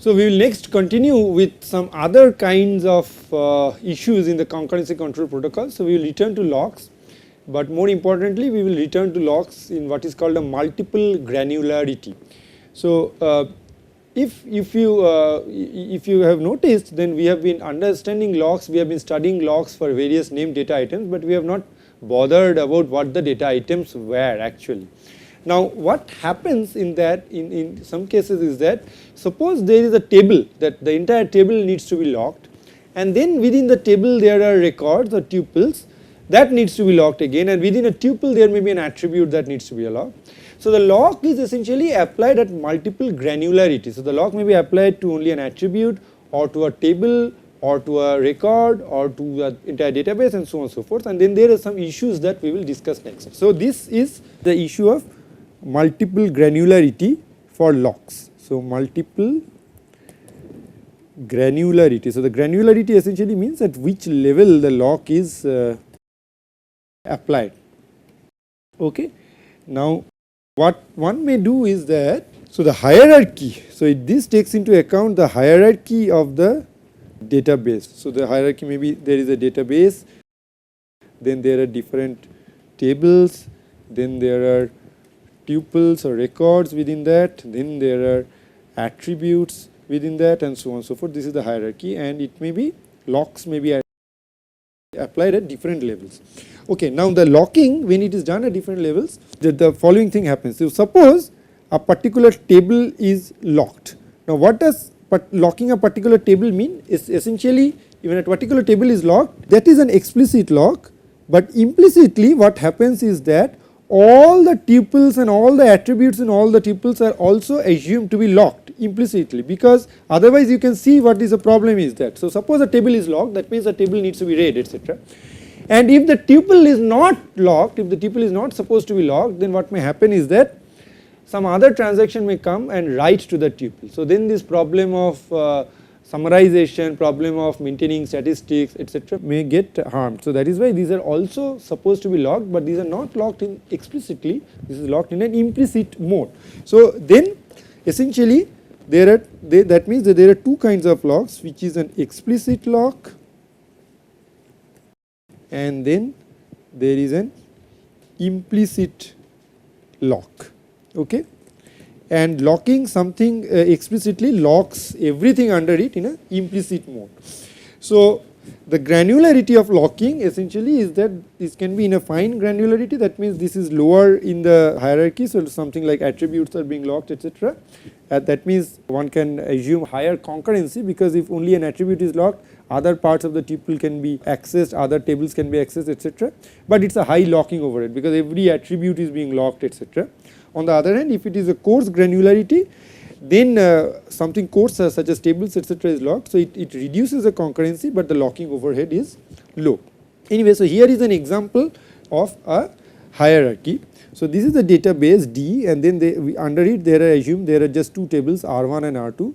So, we will next continue with some other kinds of issues in the concurrency control protocol. So, we will return to locks, but more importantly we will return to locks in what is called a multiple granularity. So, if you have noticed, then we have been understanding locks, we have been studying locks for various named data items, but we have not bothered about what the data items were actually. Now, what happens in that in some cases is that suppose there is a table, that the entire table needs to be locked, and then within the table there are records or tuples that needs to be locked again, and within a tuple there may be an attribute that needs to be locked. So, the lock is essentially applied at multiple granularity. So, the lock may be applied to only an attribute or to a table or to a record or to an entire database and so on and so forth, and then there are some issues that we will discuss next. So, this is the issue of multiple granularity for locks. So, multiple granularity. So, the granularity essentially means at which level the lock is applied. Okay. Now, what one may do is that, so the hierarchy, so this takes into account the hierarchy of the database. So, the hierarchy may be there is a database, then there are different tables, then there are tuples or records within that, then there are attributes within that and so on and so forth. This is the hierarchy, and it may be locks may be applied at different levels. Okay, now the locking, when it is done at different levels, the following thing happens. So, suppose a particular table is locked. Now, what does locking a particular table mean? Is essentially, when a particular table is locked, that is an explicit lock, but implicitly what happens is that all the tuples and all the attributes in all the tuples are also assumed to be locked implicitly, because otherwise you can see what is the problem is that. So, suppose a table is locked, that means the table needs to be read, etc. And if the tuple is not locked, if the tuple is not supposed to be locked, then what may happen is that some other transaction may come and write to the tuple. So, then this problem of summarization, problem of maintaining statistics, etc. may get harmed. So, that is why these are also supposed to be locked, but these are not locked in explicitly, this is locked in an implicit mode. So, then essentially that means that there are two kinds of locks, which is an explicit lock and then there is an implicit lock. Okay. And locking something explicitly locks everything under it in an implicit mode. So, the granularity of locking essentially is that this can be in a fine granularity, that means this is lower in the hierarchy. So, something like attributes are being locked, etc. That means one can assume higher concurrency, because if only an attribute is locked, other parts of the tuple can be accessed, other tables can be accessed, etc. But it is a high locking over it, because every attribute is being locked, etc. On the other hand, if it is a coarse granularity, then something coarse such as tables, etc. is locked. So, it reduces the concurrency, but the locking overhead is low. Anyway, so here is an example of a hierarchy. So, this is the database D, and then under it there are assumed there are just two tables R1 and R2.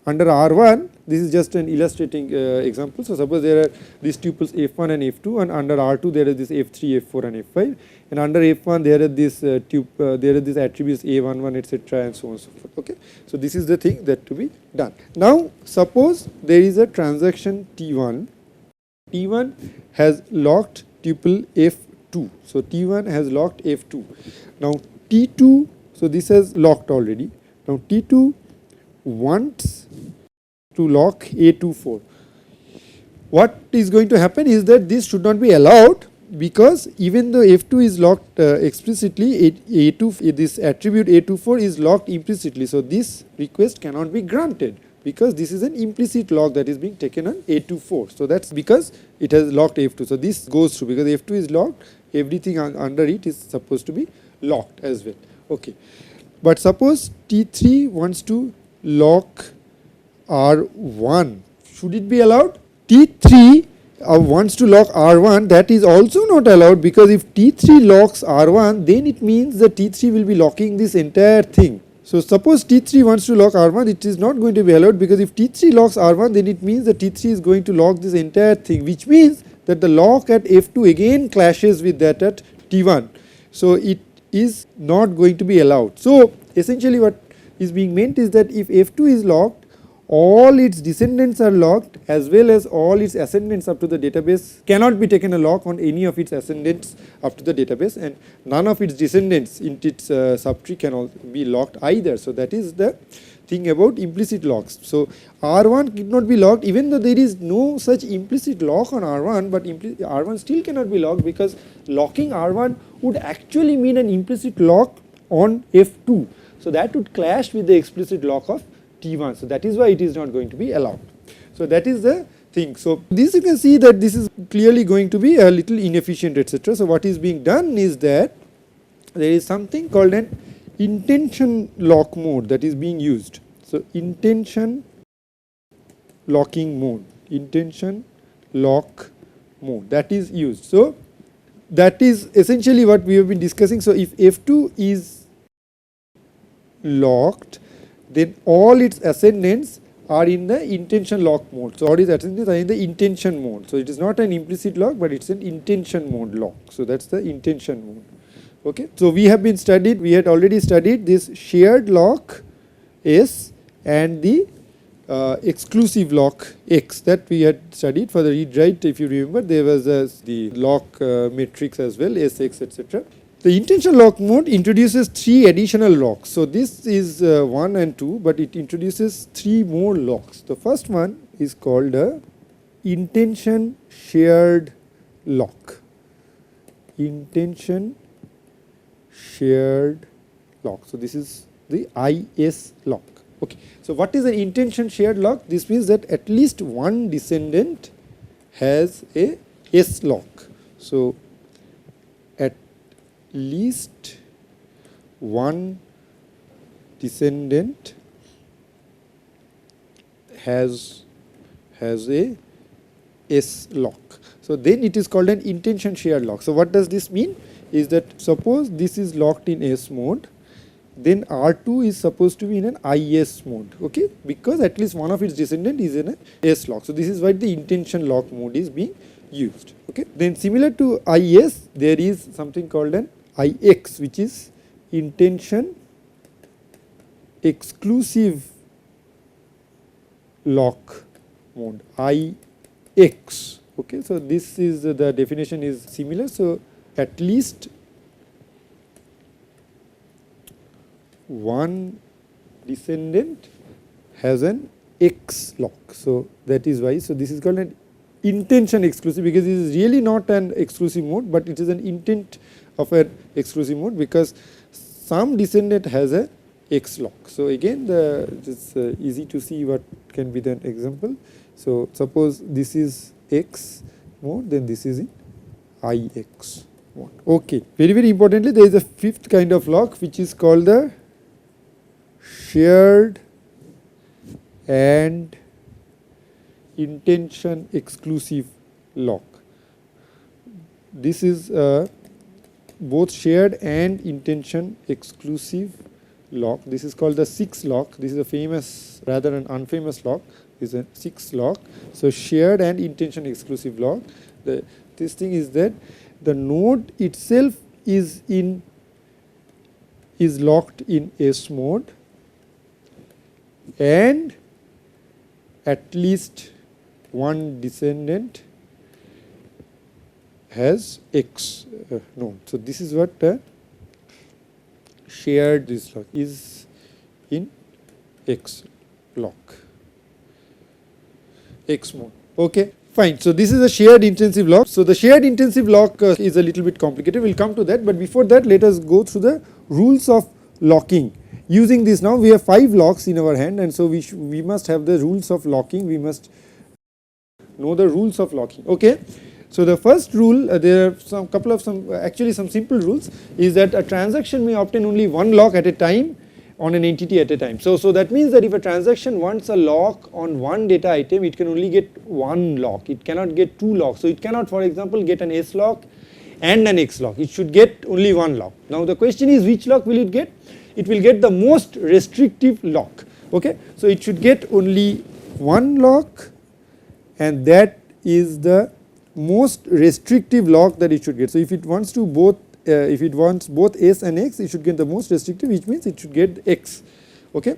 Under R1, this is just an illustrating example. So, suppose there are these tuples F1 and F2, and under R2 there is this F3, F4 and F5, and under F1 there are this there are these attributes A11, etc. and so on and so forth. Okay. So, this is the thing that to be done. Now, suppose there is a transaction T1, T1 has locked tuple F2. So, T1 has locked F2. Now, T2, so this has locked already. Now, T2 wants to lock A24. What is going to happen is that this should not be allowed, because even though F2 is locked explicitly, this attribute A24 is locked implicitly. So, this request cannot be granted, because this is an implicit lock that is being taken on A24. So, that is because it has locked F2. So, this goes through, because F2 is locked, everything under it is supposed to be locked as well. Okay. But suppose T3 wants to lock R1, should it be allowed? T3 wants to lock R1, that is also not allowed, because if T3 locks R1, then it means that T3 will be locking this entire thing. So, suppose T3 wants to lock R1, it is not going to be allowed, because if T3 locks R1, then it means that T3 is going to lock this entire thing, which means that the lock at F2 again clashes with that at T1. So, it is not going to be allowed. So, essentially what is being meant is that if F2 is locked, all its descendants are locked as well as all its ascendants up to the database cannot be taken a lock on any of its ascendants up to the database, and none of its descendants in its subtree can also be locked either. So that is the thing about implicit locks. So R1 cannot be locked even though there is no such implicit lock on R1, but R1 still cannot be locked because locking R1 would actually mean an implicit lock on F2. So that would clash with the explicit lock of T1. So that is why it is not going to be allowed. So that is the thing. So this you can see that this is clearly going to be a little inefficient, etc. So what is being done is that there is something called an intention lock mode that is being used. So intention locking mode, intention lock mode, that is used. So that is essentially what we have been discussing. So if F2 is locked, then all its ascendants are in the intention lock mode. So all its ascendants are in the intention mode. So it is not an implicit lock, but it's an intention mode lock. So that's the intention mode. Okay. So we had already studied this shared lock S and the exclusive lock X that we had studied for the read write. If you remember, there was the lock matrix as well, SX, etc. The intention lock mode introduces 3 additional locks. So this is 1 and 2, but it introduces 3 more locks. The first one is called a intention shared lock. Intention shared lock. So this is the IS lock. Okay. So what is an intention shared lock? This means that at least one descendant has a S lock. So at least one descendant has a S lock. So then it is called an intention shared lock. So what does this mean? Is that suppose this is locked in S mode, then R2 is supposed to be in an IS mode, okay, because at least one of its descendant is in an S lock. So this is why the intention lock mode is being used. Okay. Then similar to IS, there is something called an IX, which is intention exclusive lock mode, IX. Okay. So this is the definition is similar. So at least one descendant has an X lock. So that is why. So this is called an intention exclusive, because this is really not an exclusive mode, but it is an intent of an exclusive mode because some descendant has a X lock. So again, it's easy to see what can be the example. So suppose this is X mode, then this is in IX mode. Okay. Very, very importantly, there is a 5th kind of lock which is called the shared and intention exclusive lock. This is both shared and intention exclusive lock. This is called the 6 lock. This is a famous, rather an unfamous lock. This is a 6 lock. So shared and intention exclusive lock. This thing is that the node itself is locked in S mode, and at least one descendant has X node. So this is what shared this lock is in X lock, X mode. Okay, fine. So this is a shared intensive lock. So the shared intensive lock is a little bit complicated. We'll come to that, but before that, let us go through the rules of locking. Using this now, we have 5 locks in our hand, and so we must have the rules of locking. We must know the rules of locking. Okay. So the first rule, there are some simple rules, is that a transaction may obtain only one lock at a time on an entity at a time. So that means that if a transaction wants a lock on one data item, it can only get one lock. It cannot get 2 locks. So it cannot, for example, get an S lock and an X lock. It should get only one lock. Now the question is, which lock will it get? It will get the most restrictive lock. Okay. So it should get only one lock, and that is the most restrictive lock that it should get. So if it wants both S and X, it should get the most restrictive, which means it should get X. Okay.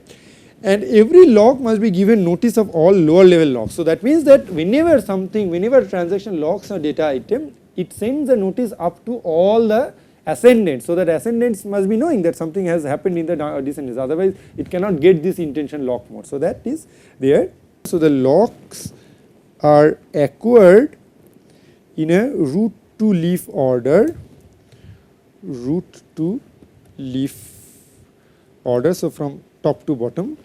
and every lock must be given notice of all lower level locks. So that means that whenever a transaction locks a data item, it sends a notice up to all the ascendants, so that ascendants must be knowing that something has happened in the descendants, otherwise it cannot get this intention lock mode. So that is there. So the locks are acquired in a root to leaf order, so from top to bottom,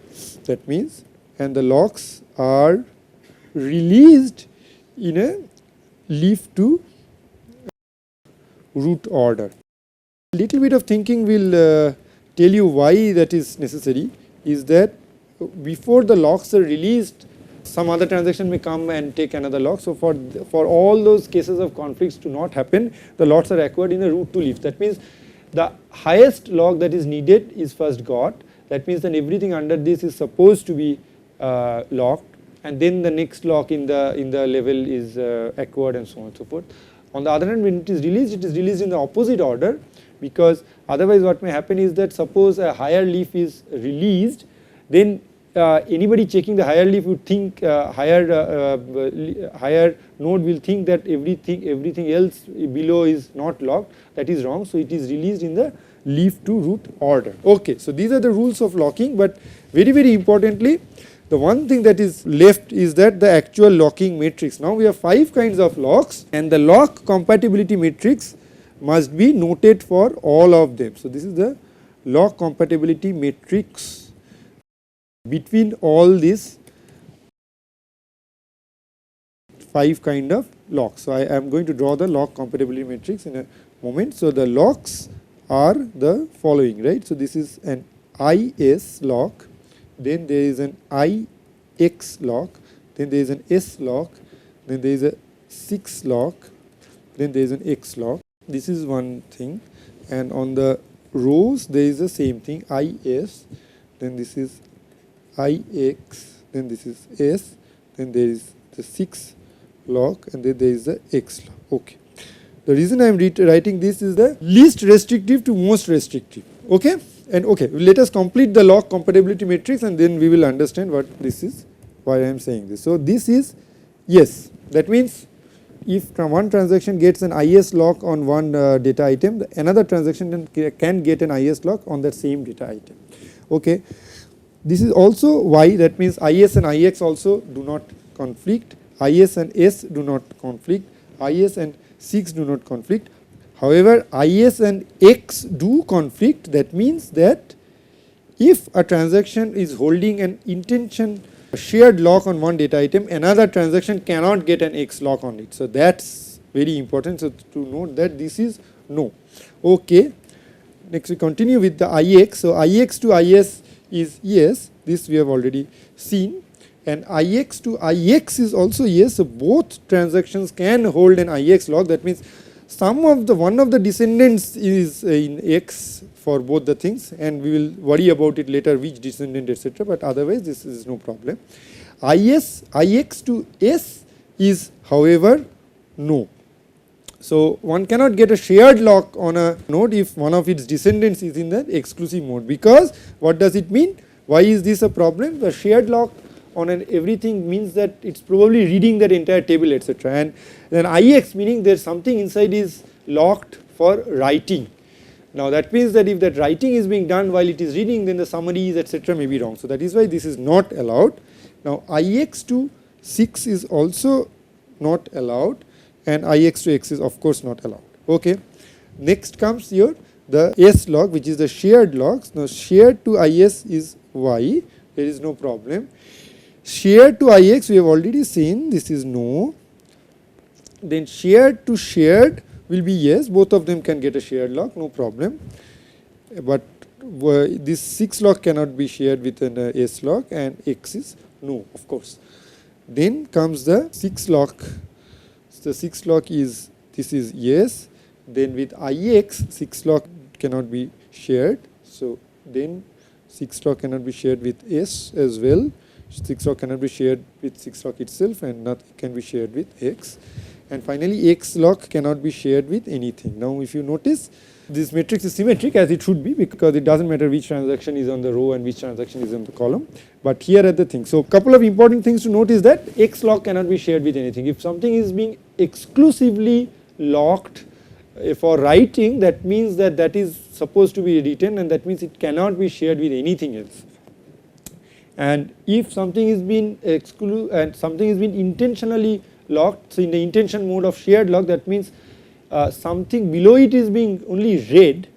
that means, and the locks are released in a leaf to root order. A little bit of thinking will tell you why that is necessary, is that before the locks are released, some other transaction may come and take another lock. So for all those cases of conflicts to not happen, the locks are acquired in a root to leaf. That means the highest lock that is needed is first got. That means that everything under this is supposed to be locked, and then the next lock in the level is acquired, and so on and so forth. On the other hand, when it is released in the opposite order, because otherwise what may happen is that suppose a higher leaf is released, then anybody checking the higher leaf would think higher node will think that everything else below is not locked. That is wrong. So it is released in the leaf to root order. Okay, so these are the rules of locking, but very importantly, the one thing that is left is that the actual locking matrix. Now we have 5 kinds of locks, and the lock compatibility matrix must be noted for all of them. So this is the lock compatibility matrix between all these 5 kind of locks. So I am going to draw the lock compatibility matrix in a moment. So the locks are the following, right? So this is an IS lock, then there is an IX lock, then there is an S lock, then there is a 6 lock, then there is an X lock. This is one thing, and on the rows there is the same thing, IS, then this is IX, then this is S, then there is the 6 lock, and then there is the X lock. Okay. The reason I am writing this is the least restrictive to most restrictive. Okay. And okay, let us complete the lock compatibility matrix, and then we will understand what this is, why I am saying this. So this is yes. That means if one transaction gets an IS lock on one data item, another transaction can get an IS lock on that same data item. Okay. This is also why, that means IS and IX also do not conflict, IS and S do not conflict, IS and 6 do not conflict. However, IS and X do conflict. That means that if a transaction is holding an intention shared lock on one data item, another transaction cannot get an X lock on it. So that's very important. So to note that this is no. Okay. Next we continue with the IX. So IX to IS is yes. This we have already seen. And IX to IX is also yes. So both transactions can hold an IX lock. That means one of the descendants is in X for both the things, and we will worry about it later which descendant, etc. But otherwise this is no problem. IX to S is however no. So one cannot get a shared lock on a node if one of its descendants is in the exclusive mode, because what does it mean? Why is this a problem? The shared lock on everything means that it's probably reading that entire table, etc. And then IX meaning there's something inside is locked for writing. Now that means that if that writing is being done while it is reading, then the summaries, etc. may be wrong. So that is why this is not allowed. Now IX to 6 is also not allowed, and IX to X is of course not allowed. Okay. Next comes here the S lock, which is the shared locks. Now shared to IS is Y, there is no problem. Shared to IX we have already seen, this is no. Then shared to shared will be yes, both of them can get a shared lock, no problem. But this 6 lock cannot be shared with an S lock, and X is no, of course. Then comes the 6 lock. The 6 lock is, this is yes. Then with IX 6 lock cannot be shared. So then 6 lock cannot be shared with S as well. 6 lock cannot be shared with 6 lock itself, and nothing can be shared with X. and finally X lock cannot be shared with anything. Now if you notice, this matrix is symmetric as it should be, because it doesn't matter which transaction is on the row and which transaction is on the column, but here are the things. So couple of important things to note is that X lock cannot be shared with anything. If something is being exclusively locked for writing, that means that that is supposed to be written, and that means it cannot be shared with anything else. And if something is being intentionally locked, so in the intention mode of shared lock, that means something below it is being only read,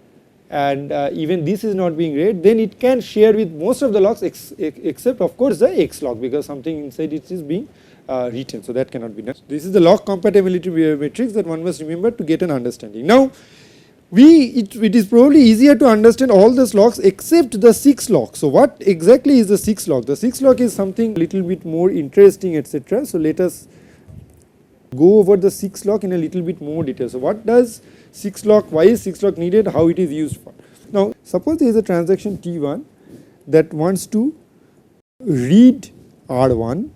and even this is not being read, then it can share with most of the locks except of course the X lock, because something inside it is being written, so that cannot be done. This is the lock compatibility matrix that one must remember to get an understanding. Now it is probably easier to understand all these locks except the 6 lock. So what exactly is the 6 lock? The 6 lock is something little bit more interesting, etc. So let us go over the 6 lock in a little bit more detail. So what does 6 lock, why is 6 lock needed, how it is used for? Now suppose there is a transaction T1 that wants to read R1,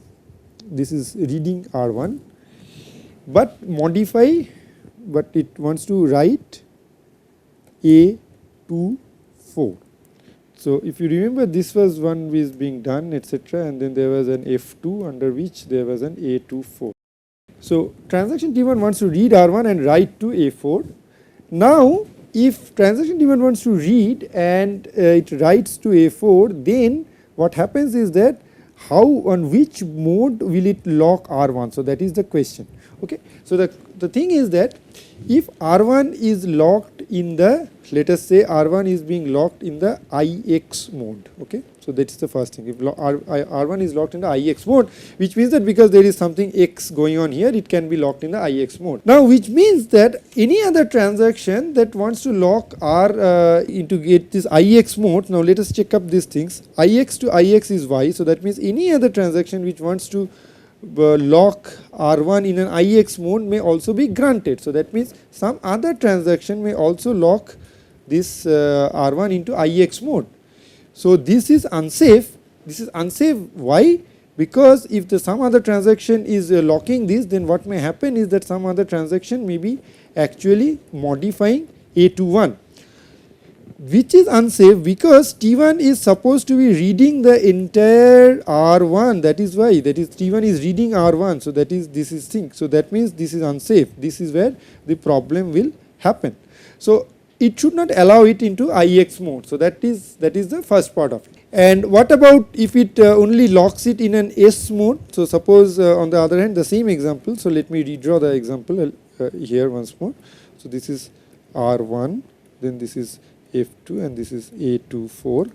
this is reading R1, but it wants to write A to 4. So if you remember, this was one is being done, etc., and then there was an F2 under which there was an A to 4. So transaction T1 wants to read R1 and write to A4. Now if transaction T1 wants to read and it writes to A4, then what happens is that on which mode will it lock R1? So that is the question. Okay. So the thing is that if R1 is locked in the, let us say R1 is being locked in the IX mode. Okay. So that is the first thing. If R1 is locked in the IX mode, which means that because there is something X going on here, it can be locked in the IX mode. Now which means that any other transaction that wants to lock R into get this IX mode, now let us check up these things. IX to IX is Y, so that means any other transaction which wants to lock R1 in an IX mode may also be granted. So that means some other transaction may also lock this R1 into IX mode. So this is unsafe. This is unsafe. Why? Because if some other transaction is locking this, then what may happen is that some other transaction may be actually modifying A to 1, which is unsafe because T1 is supposed to be reading the entire R1. That is why, that is T1 is reading R1. So that is, this is thing. So that means this is unsafe. This is where the problem will happen. So it should not allow it into IX mode. So that is the first part of it. And what about if it only locks it in an S mode? So suppose on the other hand, the same example. So let me redraw the example here once more. So this is R1, then this is F2, and this is A24.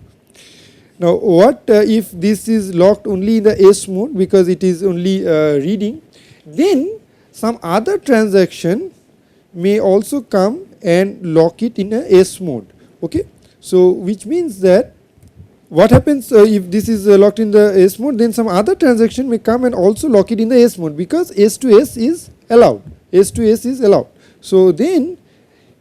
Now what if this is locked only in the S mode because it is only reading? Then some other transaction may also come and lock it in a S mode. Okay. So which means that what happens if this is locked in the S mode, then some other transaction may come and also lock it in the S mode because S to S is allowed. S to S is allowed. So then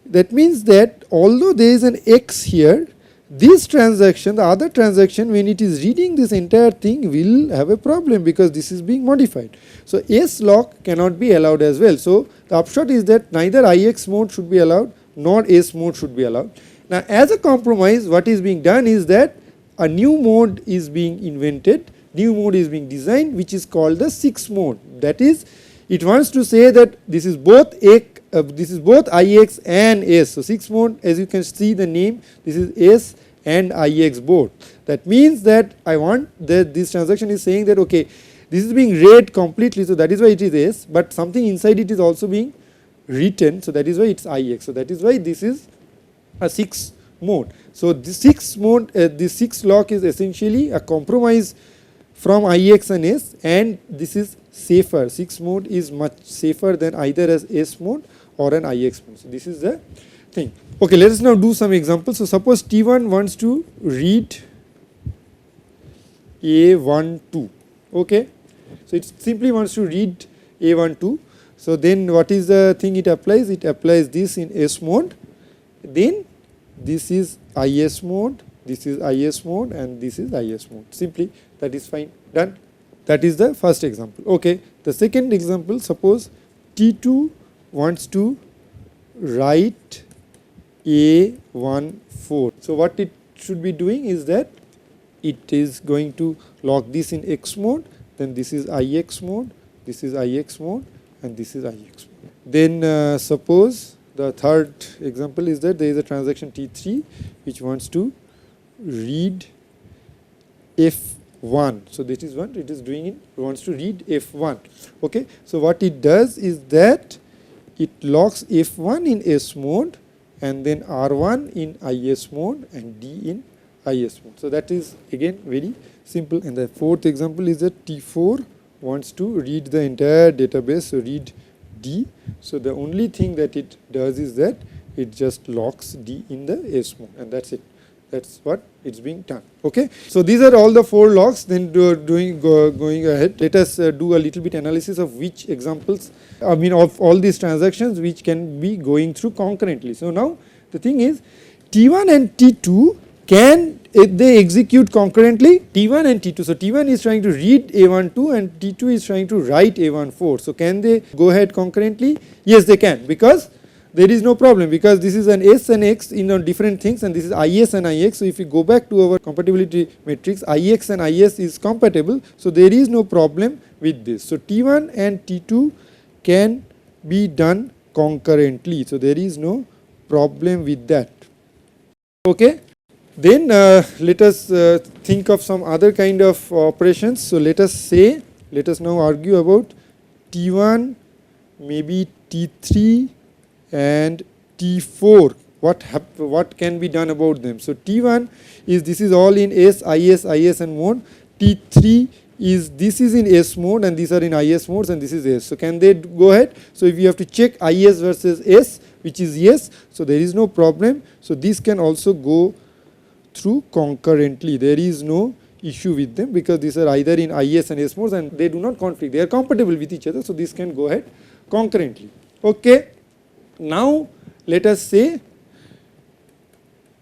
that means that although there is an X here, this transaction, the other transaction, when it is reading this entire thing, will have a problem because this is being modified. So S lock cannot be allowed as well. So the upshot is that neither IX mode should be allowed nor S mode should be allowed. Now as a compromise, what is being done is that a new mode is being invented, new mode is being designed, which is called the 6 mode. That is, it wants to say that this is both IX and S. So 6 mode, as you can see the name, this is S and IX both. That means that I want that this transaction is saying that okay, this is being read completely, so that is why it is S, but something inside it is also being written, so that is why it's IX. So that is why this is a 6 mode. So the 6 mode, the 6 lock is essentially a compromise from IX and S, and this is safer. 6 mode is much safer than either as S mode or an IX mode. So this is the thing. Okay, let us now do some examples. So suppose T1 wants to read A12. Okay, so it simply wants to read A12. So then what is the thing it applies? It applies this in S mode, then this is IS mode, this is IS mode, and this is IS mode. Simply, that is fine, done. That is the first example. Okay, the second example, suppose T2 wants to write A14. So what it should be doing is that it is going to lock this in X mode, then this is IX mode, this is IX mode, and this is IX mode. Then suppose the third example is that there is a transaction T3 which wants to read F1. So this is what it is doing, it wants to read F1. Okay. So what it does is that it locks F1 in S mode and then R1 in IS mode and D in IS mode. So that is again very simple. And the fourth example is that T4 wants to read the entire database, so read D. So the only thing that it does is that it just locks D in the S mode, and that's it. That's what it's being done. Okay. So these are all the 4 locks. Then going ahead, let us do a little bit analysis of which examples, I mean of all these transactions which can be going through concurrently. So now the thing is T1 and T2 can they execute concurrently? T1 and T2. So T1 is trying to read A12 and T2 is trying to write A14. So can they go ahead concurrently? Yes, they can, because there is no problem, because this is an S and X in different things and this is IS and IX. So if we go back to our compatibility matrix, IX and IS is compatible. So there is no problem with this. So T1 and T2 can be done concurrently. So there is no problem with that. Okay. Then let us think of some other kind of operations. So let us now argue about T1, maybe T3 and T4. What can be done about them? So T1 is, this is all in S, IS and mode. T3 is, this is in S mode and these are in IS modes and this is S. So can they go ahead? So if you have to check IS versus S, which is yes, so there is no problem. So this can also go through concurrently. There is no issue with them because these are either in IS and S modes and they do not conflict. They are compatible with each other. So this can go ahead concurrently. Okay. Now let us say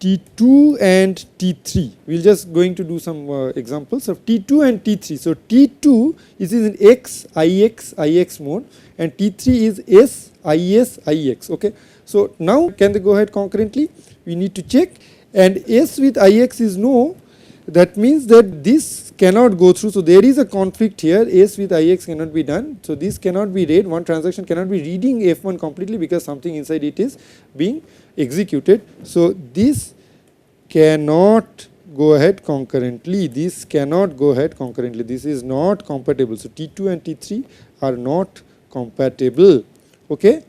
T2 and T3. We will just going to do some examples of T2 and T3. So T2 is in X, IX mode and T3 is S, IS, IX. Okay. So now can they go ahead concurrently? We need to check. And S with IX is no, that means that this cannot go through. So there is a conflict here, S with IX cannot be done. So this cannot be read, one transaction cannot be reading F1 completely because something inside it is being executed. So this cannot go ahead concurrently, this cannot go ahead concurrently, this is not compatible. So T2 and T3 are not compatible. Okay.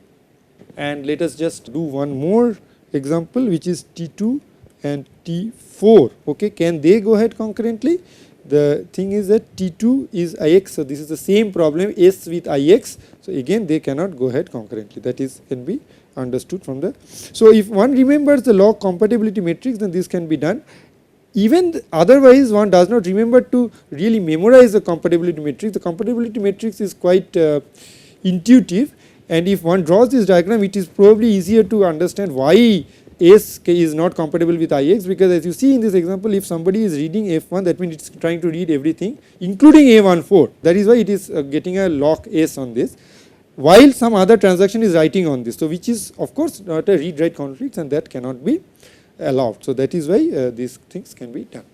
And let us just do one more example, which is T2 and T4. Okay, can they go ahead concurrently? The thing is that T2 is IX, so this is the same problem, S with IX. So again they cannot go ahead concurrently. That is can be understood from the. So if one remembers the log compatibility matrix, then this can be done. Even otherwise one does not remember to really memorize the compatibility matrix. The compatibility matrix is quite intuitive, and if one draws this diagram, it is probably easier to understand why S is not compatible with IX, because as you see in this example, if somebody is reading F1, that means it is trying to read everything including A14. That is why it is getting a lock S on this, while some other transaction is writing on this. So which is of course not a read write conflict, and that cannot be allowed. So that is why these things can be done.